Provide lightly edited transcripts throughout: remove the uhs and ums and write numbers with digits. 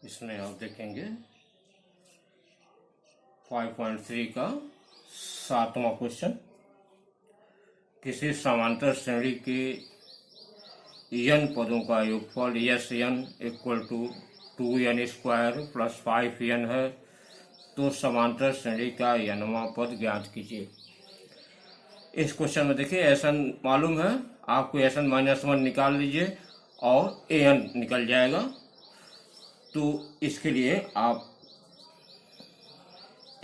इसमें आप देखेंगे 5.3 का 7वां क्वेश्चन। किसी समांतर श्रेणी के n पदों का योगफल S n equal to 2n square plus 5n है, तो समांतर श्रेणी का nवां पद ज्ञात कीजिए। इस क्वेश्चन में देखिए एसन मालूम है, आपको एसन -1 निकाल लीजिए और an निकल जाएगा। तो इसके लिए आप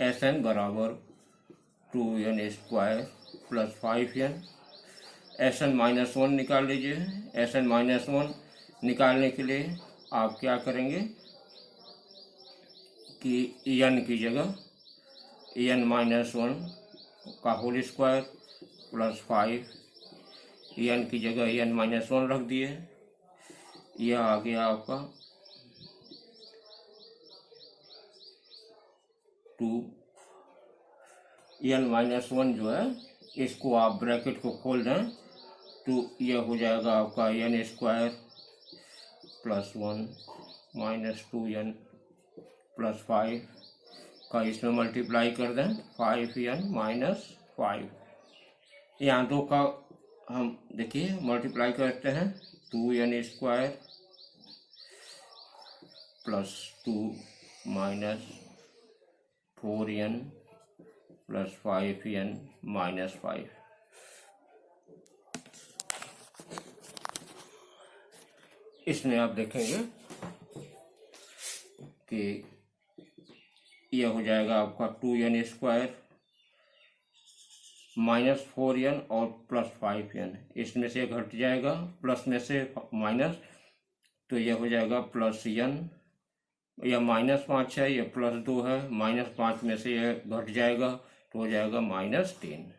एसन बराबर 2n स्क्वायर प्लस 5n, एसन -1 निकाल लीजिए। एसन -1 निकालने के लिए आप क्या करेंगे कि n की जगह n-1 का होल स्क्वायर प्लस 5, n की जगह n-1 रख दिए। यह आ गया आपका 2। n-1 जो है इसको आप ब्रैकेट को खोल दें तो यह हो जाएगा आपका n square plus 1 minus 2n plus 5 का इसमें मल्टीप्लाई कर दें 5n माइनस 5। यहाँ दो का हम देखिए मल्टीप्लाई करते हैं 2n square plus 2 minus 4n plus 5n minus 5। इसमें आप देखेंगे कि यह हो जाएगा आपका 2n स्क्वायर माइनस 4n और प्लस 5n, इसमें से घट जाएगा प्लस में से माइनस, तो यह हो जाएगा प्लस n। यह -5 है, यह +2 है, -5 में से यह घट जाएगा तो हो जाएगा -10।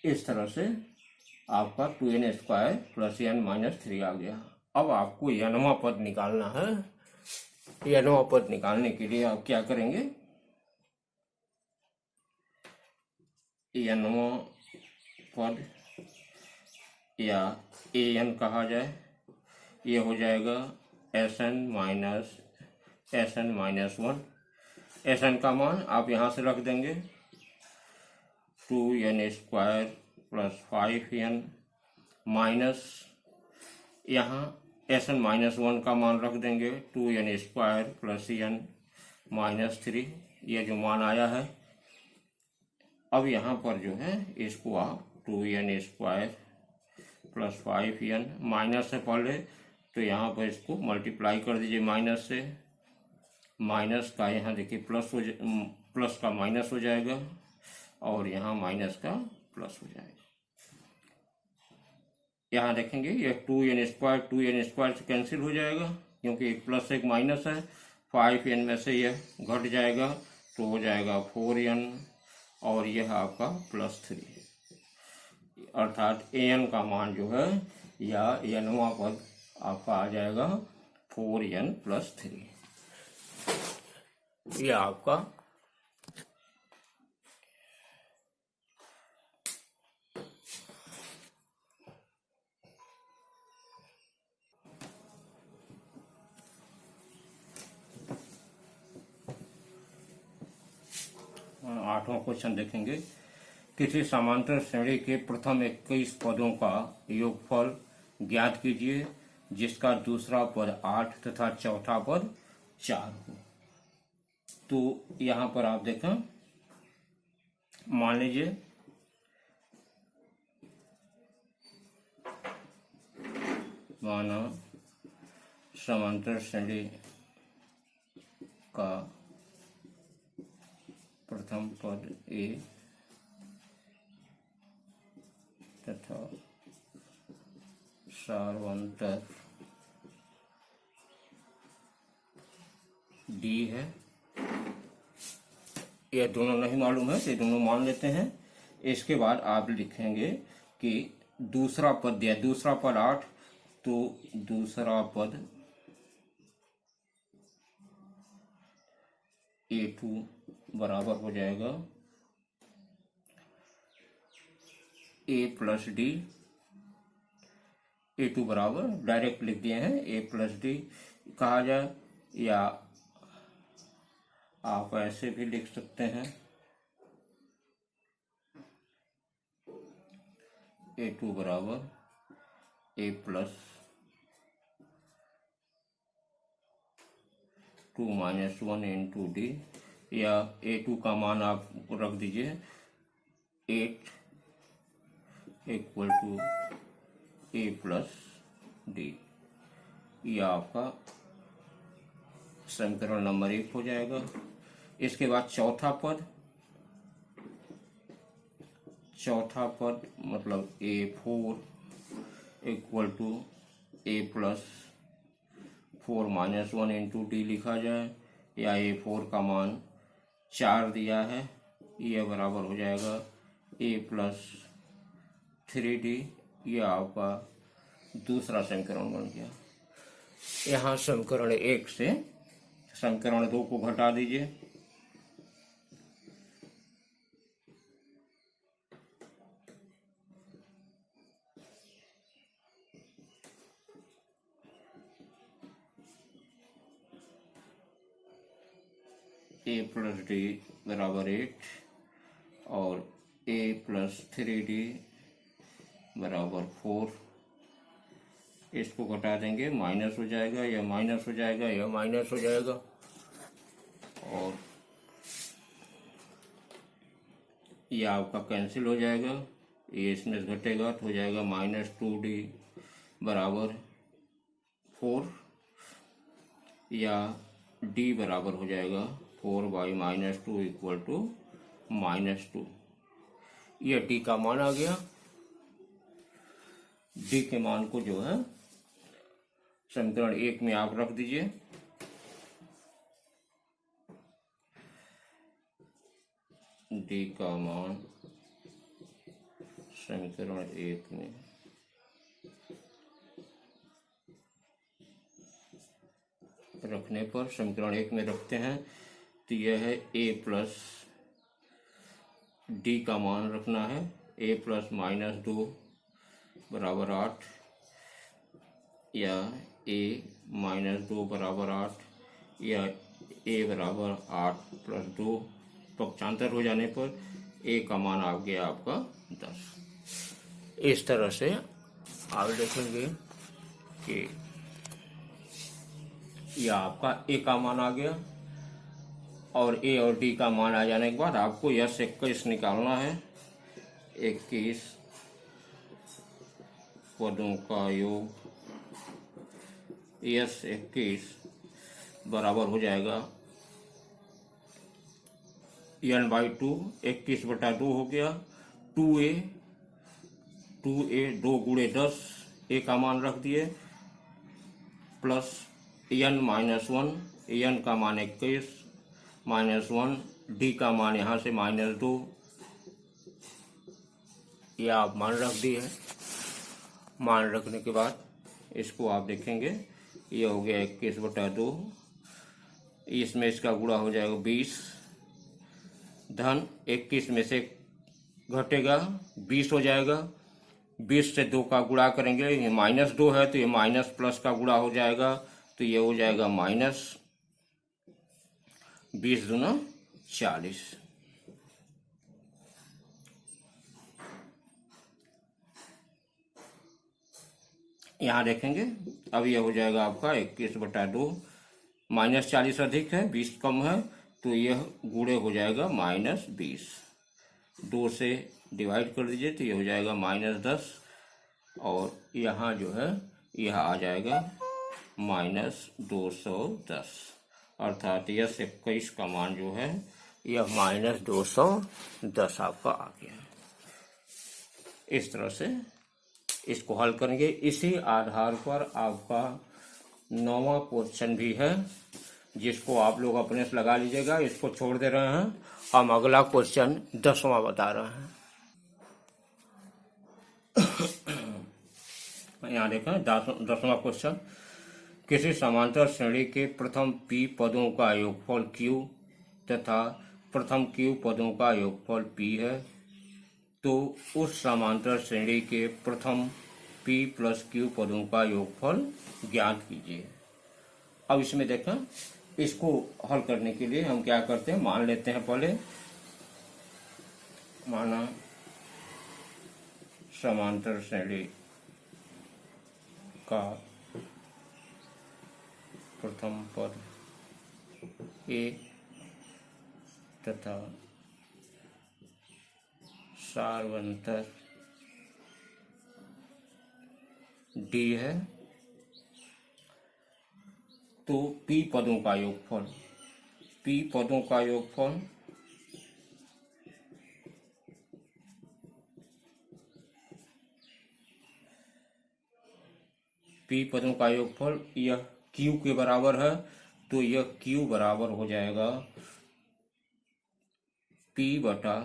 इस तरह से आपका 2n स्क्वायर प्लस n-3 आ गया। अब आपको nवां पद निकालना है। nवां पद निकालने के लिए आप क्या करेंगे, nवां पद या an कहा जाए, ये हो जाएगा sn-1। sn का मान आप यहाँ से रख देंगे 2n square plus 5n minus यहाँ sn-1 का मान रख देंगे 2n square plus n minus 3। यह जो मान आया है, अब यहाँ पर जो है इसको आप 2n square plus 5n minus से पहले तो यहाँ पर इसको मल्टीप्लाई कर दीजिए माइनस से। माइनस का यहाँ देखिए प्लस का माइनस हो जाएगा और यहाँ माइनस का प्लस हो जाएगा। यहाँ देखेंगे यह 2n स्क्वायर से कैंसिल हो जाएगा क्योंकि एक प्लस एक माइनस है। 5n में से यह घट जाएगा तो हो जाएगा 4n और यह आपका +3, अर्थात an का मान जो है या nवां पद आपका आ जाएगा 4n + 3। यह आपका आठवां क्वेश्चन देखेंगे। किसी समांतर श्रेणी के प्रथम 21 पदों का योगफल ज्ञात कीजिए जिसका दूसरा पद 8 तथा चौथा पद 4 हो। तो यहाँ पर आप देखें, मान लीजिए माना समांतर श्रेणी का प्रथम पद a तथा सार्वंतर d है। यह दोनों नहीं मालूम है, ये दोनों मान लेते हैं। इसके बाद आप लिखेंगे कि दूसरा पद दिया, दूसरा पद 8, तो दूसरा पद a2 बराबर हो जाएगा a प्लस डी। a2 बराबर डायरेक्ट लिख दिए हैं a प्लस डी। कहा जाए, या आप ऐसे भी लिख सकते हैं A2 बराबर A plus 2 minus 1 into D, या A2 का मान आप रख दीजिए 8 equal to A plus D. ये आपका समीकरण नंबर 1 हो जाएगा। इसके बाद चौथा पद मतलब A4 equal to A plus 4 minus 1 into D लिखा जाए, या A4 का मान 4 दिया है, यह बराबर हो जाएगा A प्लस 3D। यह आपका दूसरा समीकरण बन गया। यहाँ समीकरण 1 से समीकरण 2 को घटा दीजिए, A प्लस डी बराबर 8 और A प्लस 3D बराबर 4। इसको घटा देंगे, माइनस हो जाएगा, यह माइनस हो जाएगा, यह माइनस हो जाएगा, और यह आपका कैंसिल हो जाएगा, ये इसमें घटेगा तो हो जाएगा माइनस 2D बराबर 4, या D बराबर हो जाएगा 4 बाई माइनस 2 इक्वल टू -2। यह D का मान आ गया। D के मान को जो है समीकरण 1 में आप रख दीजिए, D का मान समीकरण 1 में रखने पर, समीकरण 1 में रखते हैं तो यह है A प्लस D का मान रखना है, A प्लस -2 बराबर 8, या A -2 बराबर 8, या A बराबर 8 प्लस 2, पक्षांतर हो जाने पर A का मान आ गया आपका 10। इस तरह से आप देखेंगे कि यह आपका A का मान आ गया, और A और D का मान आ जाने के बाद आपको यस 21 निकालना है। 21 पदों का योग यस 21 बराबर हो जाएगा n/2, 21/2 हो गया, 2a 2 गुणे 10, A का मान रख दिए, प्लस n-1, n का मान 21 -1, D का मान यहाँ से -2, यह आप मान रख दिए। मान रखने के बाद इसको आप देखेंगे, यह हो गया 21/2, इसमें इसका गुणा हो जाएगा 20, धन 21 में से घटेगा 20 हो जाएगा, 20 से 2 का गुणा करेंगे, ये -2 है तो ये माइनस प्लस का गुणा हो जाएगा, तो ये हो जाएगा -20 दूना 40। यहाँ देखेंगे अब यह हो जाएगा आपका 21/2, -40 अधिक है, 20 कम है, तो यह गुणे हो जाएगा -20। 2 से डिवाइड कर दीजिए तो यह हो जाएगा -10, और यहाँ जो है यह आ जाएगा -210, अर्थात यह 21 का मान जो है यह -210 आपका आ गया। इस तरह से इसको हल करेंगे। इसी आधार पर आपका 9वां क्वेश्चन भी है, जिसको आप लोग अपने से लगा लीजिएगा, इसको छोड़ दे रहे हैं, हम अगला क्वेश्चन 10वां बता रहे हैं। यहाँ देखें 10वां क्वेश्चन, किसी समांतर श्रेणी के प्रथम P पदों का योगफल Q तथा प्रथम Q पदों का योगफल P है, तो उस समांतर श्रेणी के प्रथम P प्लस Q पदों का योगफल ज्ञात कीजिए। अब इसमें देखें, इसको हल करने के लिए हम क्या करते हैं, मान लेते हैं पहले, माना समांतर श्रेणी का प्रथम पद ए तथा सार्वंतर डी है, तो पी पदों का योगफल, पी पदों का योगफल पी पदों का योगफल यह क्यू के बराबर है, तो यह क्यू बराबर हो जाएगा पी बटा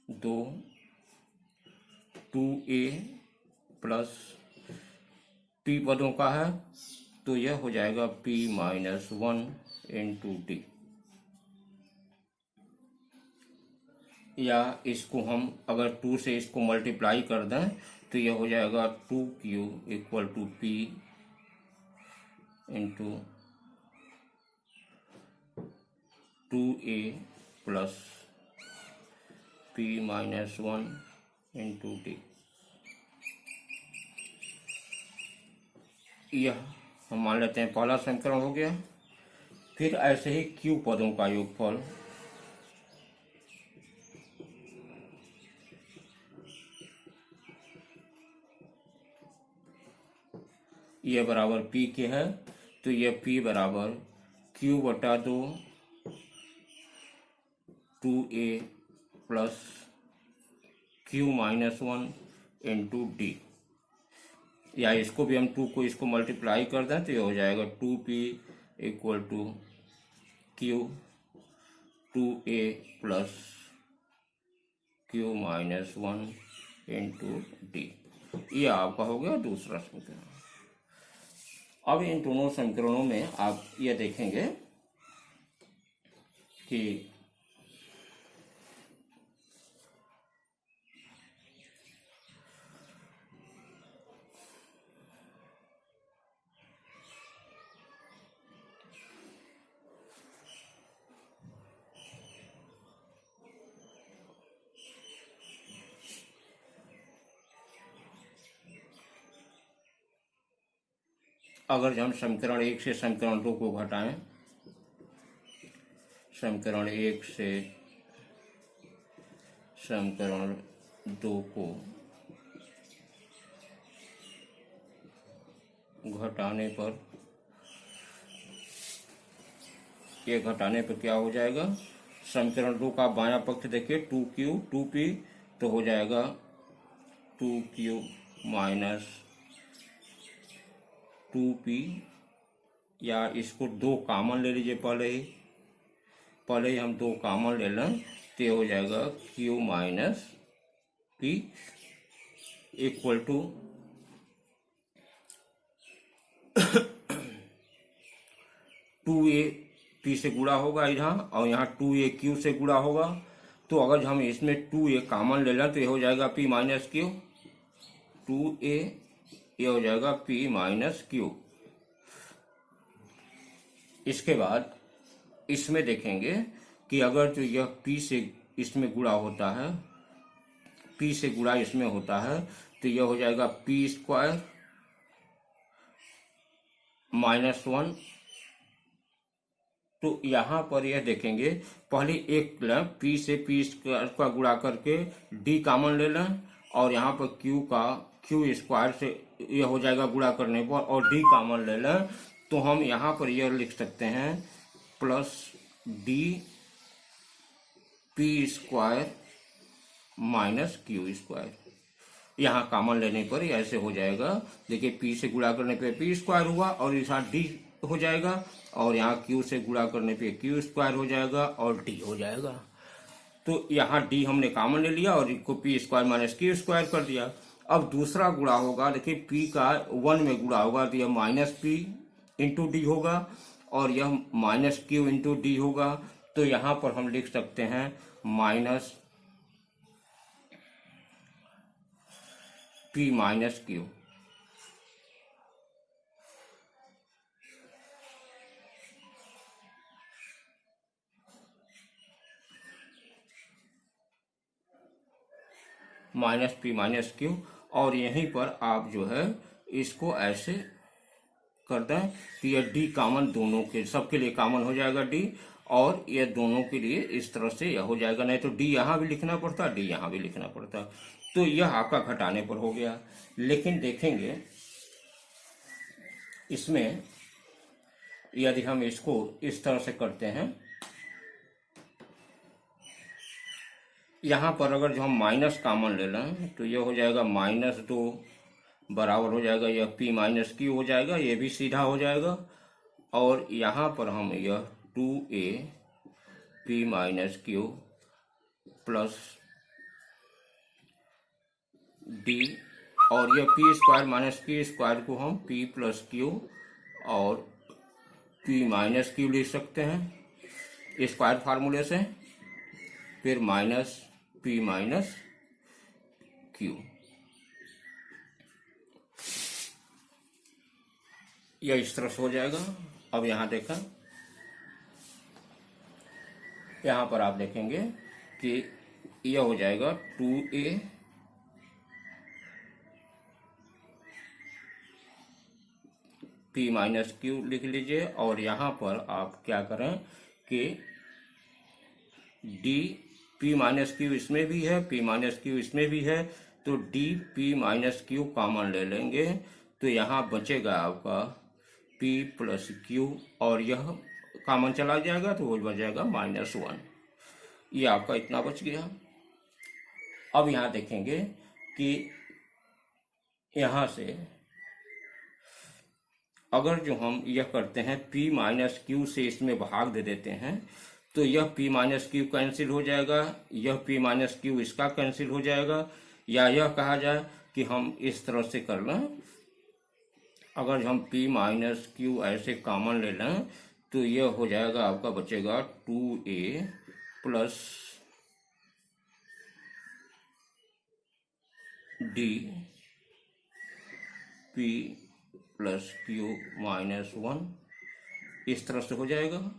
2 2a प्लस पी पदों का है, तो यह हो जाएगा p माइनस 1 इंटू डी, या इसको हम अगर 2 से इसको मल्टीप्लाई कर दें तो यह हो जाएगा 2q equal to p into 2a plus p minus 1 into D. यह हम मान लेते हैं पहला समीकरण हो गया। फिर ऐसे ही q पदों का योगफल, यह बराबर p के है, तो यह p बराबर q बटा 2 2a plus q minus 1 into D, या इसको भी हम 2 को इसको मल्टीप्लाई कर दें तो ये हो जाएगा 2p equal to q 2a plus q minus 1 into D. ये आपका हो गया दूसरा समीकरण। अब इन दोनों समीकरणों में आप ये देखेंगे कि अगर हम समीकरण 1 से समीकरण 2 को घटाएं, समीकरण 1 से समीकरण 2 को घटाने पर, ये घटाने पर क्या हो जाएगा, समीकरण 2 का बायां पक्ष देखिए 2q 2p, तो हो जाएगा 2q माइनस 2p, या इसको 2 कामन ले लीजिए, पहले ही हम 2 कामन ले लें तो ये हो जाएगा q minus p equal to 2a p से गुणा होगा इधर, और यहाँ 2a q से गुणा होगा, तो अगर हम इसमें 2a कामन ले लें तो ये हो जाएगा p माइनस q, 2a ये हो जाएगा p माइनस q। इसके बाद इसमें देखेंगे कि अगर जो यह p से इसमें गुणा होता है, p से गुणा इसमें होता है, तो यह हो जाएगा p स्क्वायर माइनस 1। तो यहाँ पर यह देखेंगे, पहले एक p से p स्क्वायर का गुणा करके d कामन ले लें, और यहाँ पर q स्क्वायर से यह हो जाएगा गुणा करने पर, और d कामन ले लें, तो हम यहाँ पर यह लिख सकते हैं plus d p square minus q square. यहाँ कामन लेने पर ऐसे हो जाएगा, देखिए p से गुणा करने पे p स्क्वायर हुआ, और यहाँ d हो जाएगा, और यहाँ q से गुणा करने पे q स्क्वायर हो जाएगा, और d हो जाएगा। तो यहाँ d हमने कामन ले लिया और इसको p square minus q square कर दिया। अब दूसरा गुणा होगा, देखिए p का 1 में गुणा होगा तो यह माइनस p इंटू डी होगा, और यह माइनस q इंटू डी होगा। तो यहाँ पर हम लिख सकते हैं minus p minus q। Minus P minus Q, और यहीं पर आप जो है इसको ऐसे कर दें कि यह डी कॉमन दोनों के, सबके लिए कॉमन हो जाएगा डी, और ये दोनों के लिए इस तरह से यह हो जाएगा। नहीं तो डी यहाँ भी लिखना पड़ता, डी यहाँ भी लिखना पड़ता। तो यह आपका घटाने पर हो गया। लेकिन देखेंगे इसमें यदि हम इसको इस तरह से करते हैं, यहाँ पर अगर जो हम माइनस कॉमन ले लें तो यह हो जाएगा -2 बराबर हो जाएगा यह पी माइनस क्यू हो जाएगा, ये भी सीधा हो जाएगा। और यहाँ पर हम यह 2a P minus Q plus D, और यह P square minus Q square को हम पी प्लस क्यू और पी माइनस क्यू लिख सकते हैं स्क्वायर फार्मूले से, फिर माइनस पी माइनस क्यू। यह इस तरह से हो जाएगा। अब यहाँ देखा, यहाँ पर आप देखेंगे कि यह हो जाएगा 2a पी माइनस क्यू लिख लीजिए, और यहाँ पर आप क्या करें कि डी पी माइनस क्यू इसमें भी है, पी माइनस क्यू इसमें भी है, तो D P minus Q common ले लेंगे, तो यहाँ बचेगा आपका p प्लस क्यू, और यह कॉमन चला जाएगा तो वो बच जाएगा -1। ये आपका इतना बच गया। अब यहाँ देखेंगे कि यहाँ से अगर जो हम यह करते हैं p माइनस क्यू से इसमें भाग दे देते हैं, तो यह p माइनस क्यू कैंसिल हो जाएगा, यह p माइनस क्यू इसका कैंसिल हो जाएगा। या यह कहा जाए कि हम इस तरह से कर लें, अगर हम p माइनस क्यू ऐसे कॉमन ले लें तो यह हो जाएगा आपका बचेगा 2a plus D p plus Q -1, इस तरह से हो जाएगा।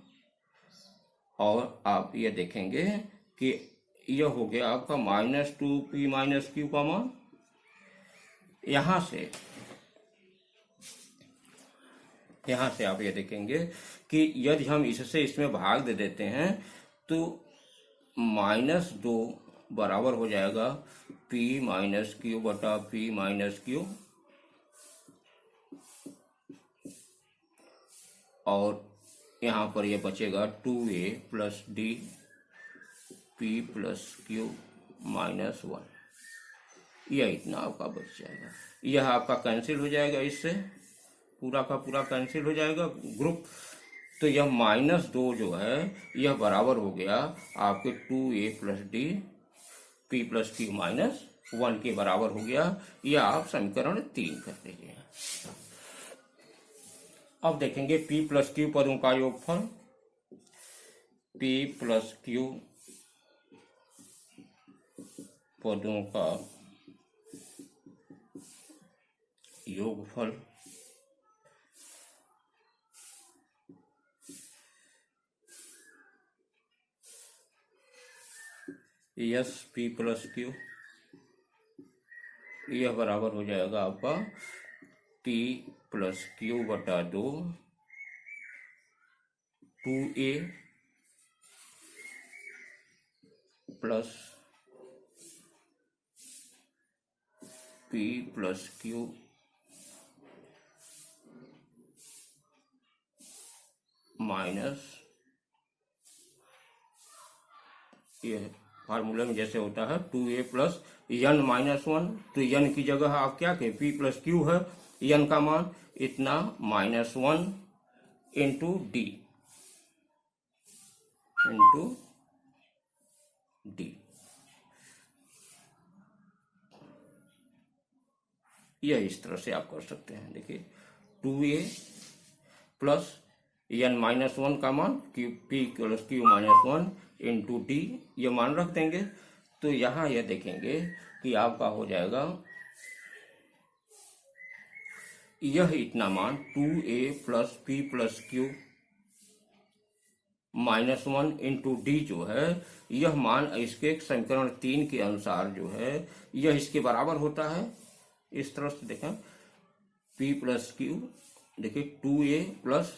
और आप ये देखेंगे कि यह हो गया आपका -2p माइनस क्यू कॉमन। यहाँ से आप ये देखेंगे कि यदि हम इससे इसमें भाग दे देते हैं तो -2 बराबर हो जाएगा p माइनस क्यू बटा p माइनस क्यू, और यहाँ पर यह बचेगा 2a plus D p plus Q -1। यह इतना आपका बच जाएगा। यह आपका कैंसिल हो जाएगा, इससे पूरा का पूरा कैंसिल हो जाएगा ग्रुप। तो यह -2 जो है यह बराबर हो गया आपके 2a plus D p plus Q -1 के बराबर हो गया। यह आप समीकरण 3 कर लीजिए। अब देखेंगे p प्लस क्यू पदों का योगफल। p प्लस क्यू पदों का योगफल यस p प्लस क्यू, यह बराबर हो जाएगा आपका p प्लस क्यू बटा 2 2a plus p plus Q minus, यह फार्मूला में जैसे होता है 2a प्लस n -1, तो n की जगह आप क्या कहें p प्लस क्यू है, n का मान इतना -1 इंटू डी यह इस तरह से आप कर सकते हैं। देखिए 2a प्लस n -1 का मान p plus Q -1 into D, ये मान रख देंगे। तो यहाँ यह देखेंगे कि आपका हो जाएगा यह इतना मान 2a plus p plus Q -1 into D जो है यह मान इसके समीकरण 3 के अनुसार जो है यह इसके बराबर होता है। इस तरह से देखें P प्लस क्यू, देखिए 2a plus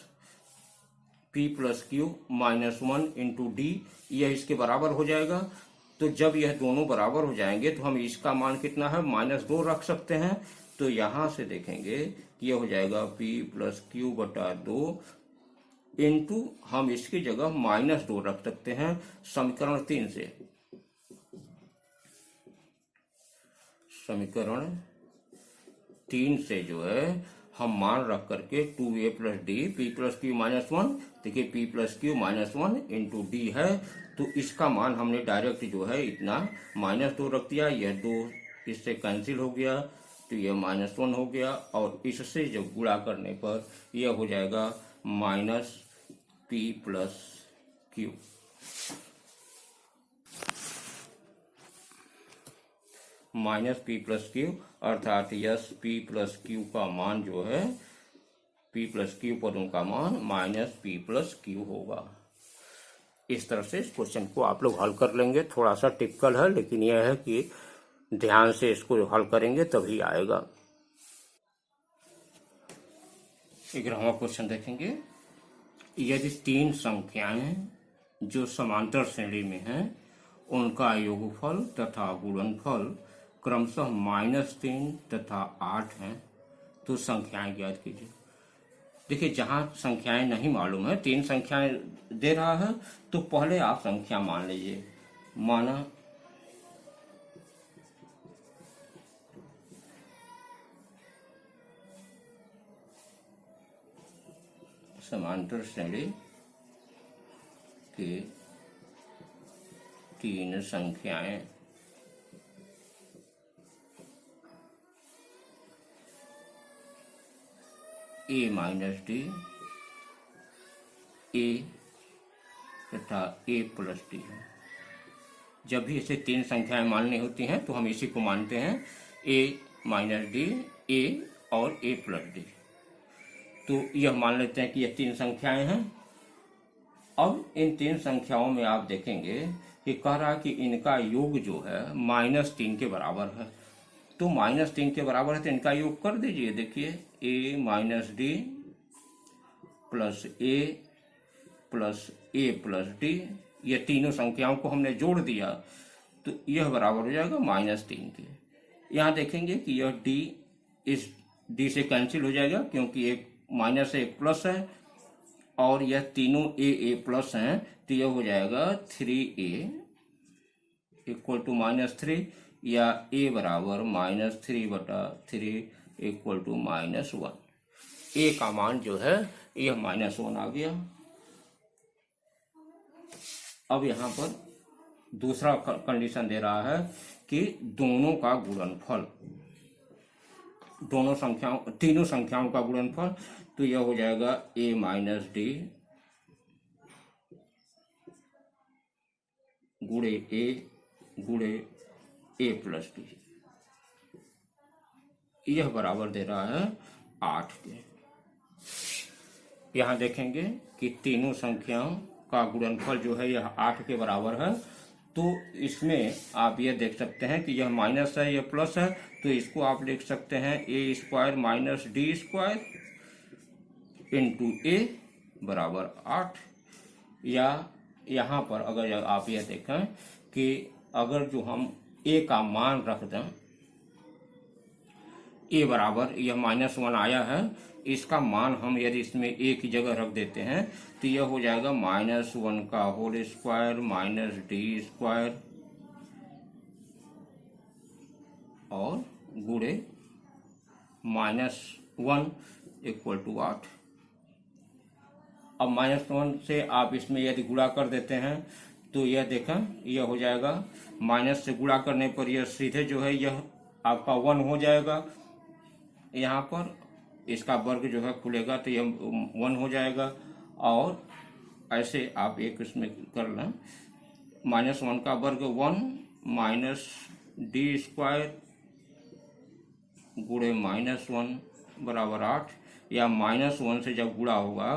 P plus Q -1 into D, यह इसके बराबर हो जाएगा। तो जब यह दोनों बराबर हो जाएंगे तो हम इसका मान कितना है -2 रख सकते हैं। तो यहां से देखेंगे कि यह हो जाएगा P प्लस क्यू बटा 2 इंटू हम इसकी जगह -2 रख सकते हैं समीकरण 3 से। समीकरण 3 से जो है हम मान रख करके 2a plus D P plus Q -1, देखिए P plus Q -1 into D है। तो इसका मान हमने डायरेक्ट जो है इतना -2 रख दिया। यह 2 इससे कैंसिल हो गया तो यह -1 हो गया और इससे जब गुणा करने पर यह हो जाएगा -P plus Q. -P plus Q अर्थात यस P प्लस क्यू का मान जो है P प्लस क्यू पदों का मान -P प्लस क्यू होगा। इस तरह से इस क्वेश्चन को आप लोग हल कर लेंगे। थोड़ा सा टिपिकल है लेकिन यह है कि ध्यान से इसको हल करेंगे तभी आएगा। 11वां क्वेश्चन देखेंगे। यदि 3 संख्याएं जो समांतर श्रेणी में हैं उनका योगफल तथा गुणनफल क्रमशः -3 तथा 8 हैं तो संख्याएं ज्ञात कीजिए। देखिए जहां संख्याएं नहीं मालूम है, 3 संख्याएं दे रहा है तो पहले आप संख्या मान लीजिए। माना समांतर श्रेणी के 3 संख्याएं a माइनस डी, a तथा a प्लस डी है। जब भी इसे 3 संख्याएं माननी होती हैं तो हम इसी को मानते हैं a माइनस डी, a और a प्लस डी। तो यह मान लेते हैं कि यह 3 संख्याएं हैं। अब इन 3 संख्याओं में आप देखेंगे कि कह रहा है कि इनका योग जो है -3 के बराबर है। तो -3 के बराबर है तो इनका योग कर दीजिए। देखिए a minus D plus a plus a plus D, ये तीनों संख्याओं को हमने जोड़ दिया तो यह बराबर हो जाएगा -3 के। यहाँ देखेंगे कि यह d इस d से कैंसिल हो जाएगा क्योंकि एक माइनस है एक प्लस है और यह तीनों a प्लस हैं तो यह हो जाएगा 3a इक्वल टू -3 या a बराबर -3 बटा 3 इक्वल टू -1। a का मान जो है यह -1 आ गया। अब यहाँ पर दूसरा कंडीशन दे रहा है कि दोनों का गुणनफल, तीनों संख्याओं का गुणनफल, तो यह हो जाएगा a माइनस डी गुणे a गुणे a प्लस डी, यह बराबर दे रहा है 8 के। यहाँ देखेंगे कि तीनों संख्याओं का गुणनफल जो है यह 8 के बराबर है। तो इसमें आप यह देख सकते हैं कि यह माइनस है यह प्लस है तो इसको आप लिख सकते हैं a square minus D square into a बराबर 8। या यहाँ पर अगर आप यह देखें कि अगर जो हम a का मान रख दें, a बराबर यह -1 आया है, इसका मान हम यदि इसमें a की जगह रख देते हैं तो यह हो जाएगा -1 का whole square minus D square और गुणे -1 इक्वल टू 8। अब -1 से आप इसमें यदि गुणा कर देते हैं तो यह देखें यह हो जाएगा, माइनस से गुणा करने पर यह सीधे जो है यह आपका 1 हो जाएगा। यहाँ पर इसका वर्ग जो है खुलेगा तो यह 1 हो जाएगा। और ऐसे आप एक इसमें कर लें, -1 का वर्ग 1 माइनस डी स्क्वायर गुणे -1 बराबर 8। या -1 से जब गुणा होगा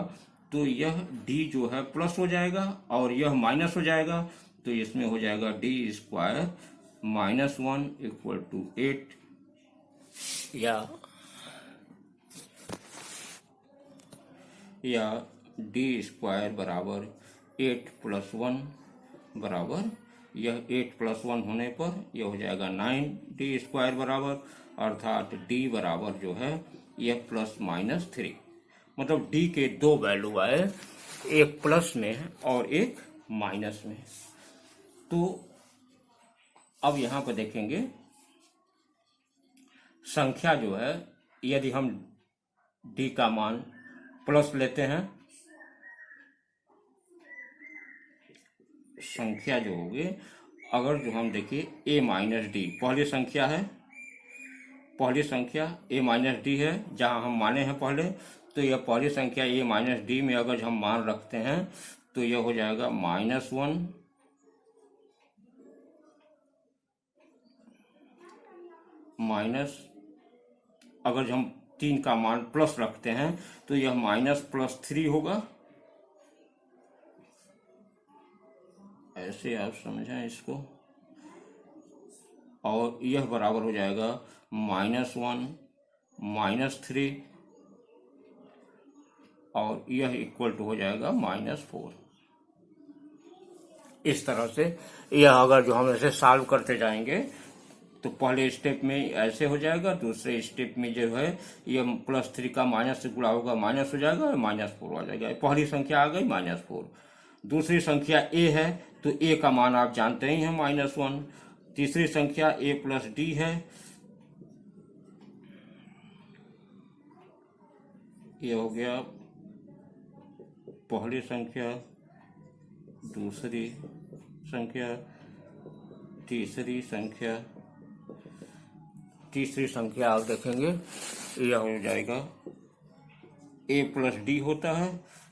तो यह डी जो है प्लस हो जाएगा और यह माइनस हो जाएगा, तो इसमें हो जाएगा डी स्क्वायर -1 इक्वल टू 8 या डी स्क्वायर बराबर 8 + 1 बराबर यह 8 + 1 होने पर यह हो जाएगा 9 डी स्क्वायर बराबर, अर्थात डी बराबर जो है यह ±3, मतलब डी के दो वैल्यू आए, एक प्लस में है और एक माइनस में। तो अब यहां पर देखेंगे संख्या जो है, यदि हम डी का मान प्लस लेते हैं, संख्या जो होगी, अगर जो हम देखिए a - d पहली संख्या है, पहली संख्या a - d है, जहां हम माने हैं पहले, तो यह पहली संख्या a - d में अगर हम मान रखते हैं तो यह हो जाएगा -1 माइनस, अगर हम 3 का मान प्लस रखते हैं तो यह -+3 होगा। ऐसे आप समझें इसको, और यह बराबर हो जाएगा -1 -3 और यह इक्वल टू हो जाएगा -4। इस तरह से यह अगर जो हम ऐसे सॉल्व करते जाएंगे तो पहले स्टेप में ऐसे हो जाएगा, दूसरे स्टेप में जो है ये +3 का माइनस से गुणा होगा, माइनस हो जाएगा और -4 आ जाएगा। पहली संख्या आ गई -4। दूसरी संख्या a है तो a का मान आप जानते ही हैं -1। तीसरी संख्या a + d है, ये हो गया पहली संख्या, दूसरी संख्या, तीसरी संख्या। तीसरी संख्या आप देखेंगे यह हो जाएगा a + d होता है,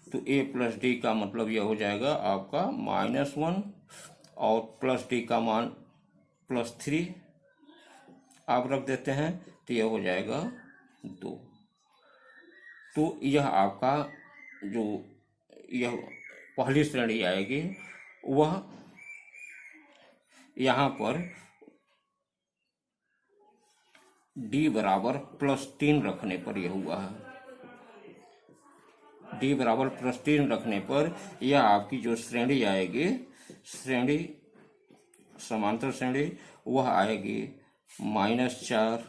तो a + d का मतलब यह हो जाएगा आपका -1 और +d का मान +3 आप रख देते हैं तो यह हो जाएगा 2। तो यह आपका जो यह पहली श्रेणी आएगी, वह यहाँ पर d बराबर +3 रखने पर यह हुआ है। d बराबर +3 रखने पर यह आपकी जो श्रेणी आएगी, श्रेणी समांतर श्रेणी, वह आएगी -4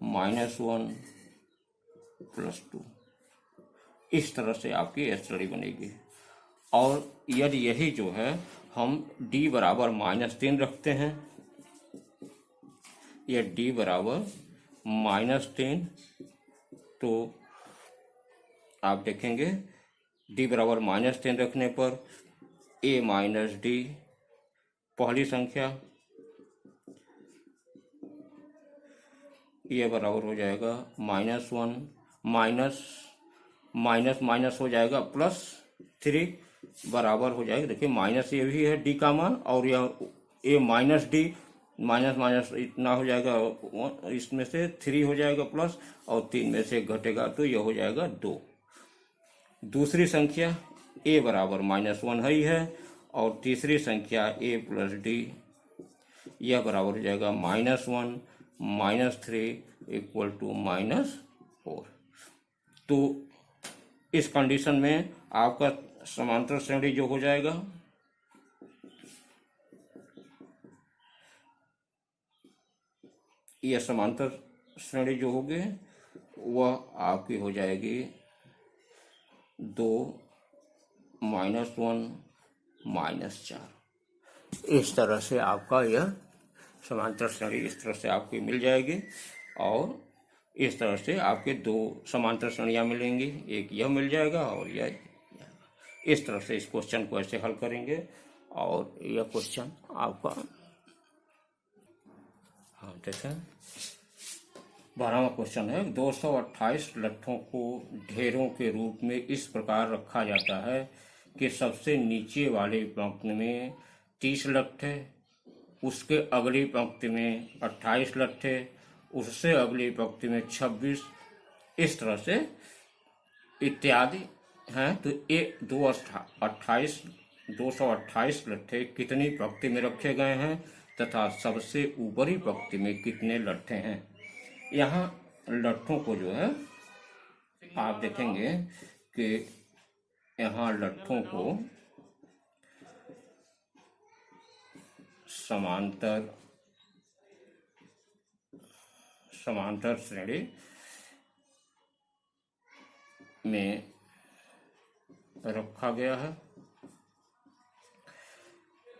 -1 +2। इस तरह से आपकी श्रेणी बनेगी। और यदि यही जो है हम d बराबर -3 रखते हैं, यह d बराबर -3, तो आप देखेंगे d बराबर -3 रखने पर a - d पहली संख्या, यह बराबर हो जाएगा -1 माइनस हो जाएगा +3 बराबर हो जाएगा। देखिए माइनस ये भी है d का मान, और यह a - d माइनस इतना हो जाएगा, इसमें से 3 हो जाएगा प्लस, और 3 में से घटेगा तो यह हो जाएगा 2। दूसरी संख्या a बराबर -1 ही है, और तीसरी संख्या a + d, यह बराबर हो जाएगा -1 -3 इक्वल टू -4। तो इस कंडीशन में आपका समांतर श्रेणी जो हो जाएगा, यह समांतर श्रेणी जो होगी वह आपकी हो जाएगी 2 -1 -4। इस तरह से आपका यह समांतर श्रेणी इस तरह से आपकी मिल जाएगी, और इस तरह से आपके 2 समांतर श्रेणियाँ मिलेंगी, एक यह मिल जाएगा और यह। इस तरह से इस क्वेश्चन को ऐसे हल करेंगे, और यह क्वेश्चन आपका, हाँ देखें 12वां क्वेश्चन है। 228 लट्ठों को ढेरों के रूप में इस प्रकार रखा जाता है कि सबसे नीचे वाली पंक्ति में 30 लट्ठे, उसके अगली पंक्ति में 28 लट्ठे, उससे अगली पंक्ति में 26, इस तरह से इत्यादि हैं तो ये 228 लट्ठे कितनी पंक्ति में रखे गए हैं तथा सबसे ऊपरी पंक्ति में कितने लट्ठे हैं। यहाँ लट्ठों को जो है आप देखेंगे कि यहाँ लट्ठों को समांतर श्रेणी में रखा गया है।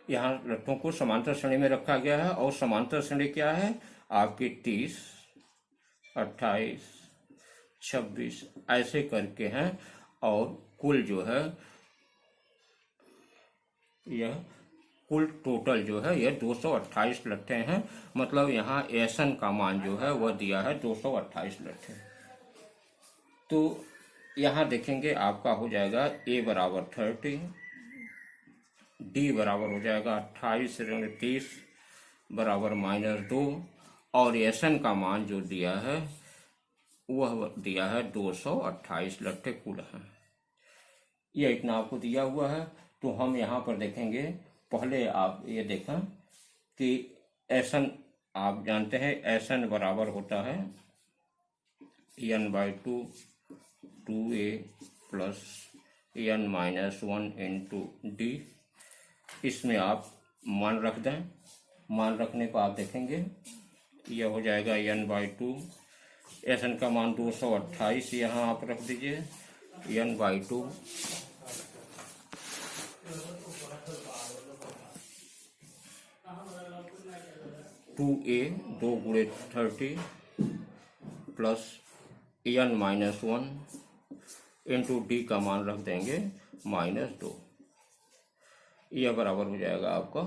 यहाँ लट्ठों को समांतर श्रेणी में रखा गया है और समांतर श्रेणी क्या है आपकी 30, 28, 26 ऐसे करके हैं और कुल जो है यह कुल टोटल जो है यह 228 लट्ठे हैं। मतलब यहाँ एसन का मान जो है वह दिया है 228 लट्ठे। तो यहाँ देखेंगे आपका हो जाएगा a बराबर 30, d बराबर हो जाएगा 28 ऋण 30 बराबर -2 और एसन का मान जो दिया है वह दिया है 228 लट्ठे कुल हैं। यह इतना आपको दिया हुआ है। तो हम यहाँ पर देखेंगे, पहले आप ये देखा कि एसन आप जानते हैं एसन बराबर होता है n/2 2a plus n-1 into d। इसमें आप मान रख दें। मान रखने पर आप देखेंगे यह हो जाएगा n/2, एसन का मान 228 यहाँ आप रख दीजिए n/2 2a 2 गुणे 30 प्लस n-1 इंटू डी का मान रख देंगे -2। यह बराबर हो जाएगा आपका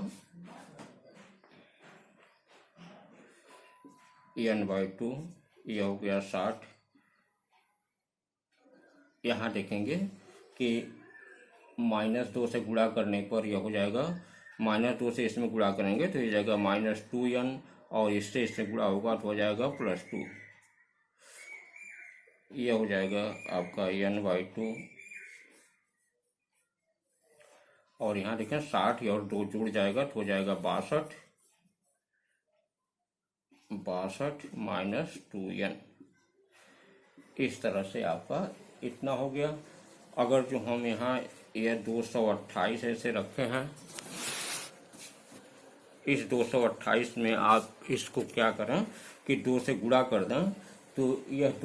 n/2, यह हो गया 60। यहाँ देखेंगे कि -2 से गुणा करने पर यह हो जाएगा, -2 से इसमें गुणा करेंगे तो ये जाएगा -2n और इससे गुणा होगा तो हो जाएगा +2। यह हो जाएगा आपका n/2 और यहाँ देखें 60 और 2 जुड़ जाएगा तो हो जाएगा 62 -2n। इस तरह से आपका इतना हो गया। अगर जो हम यहाँ यह 228 ऐसे रखे हैं, इस 228 में आप इसको क्या करें कि 2 से गुणा कर दें तो यह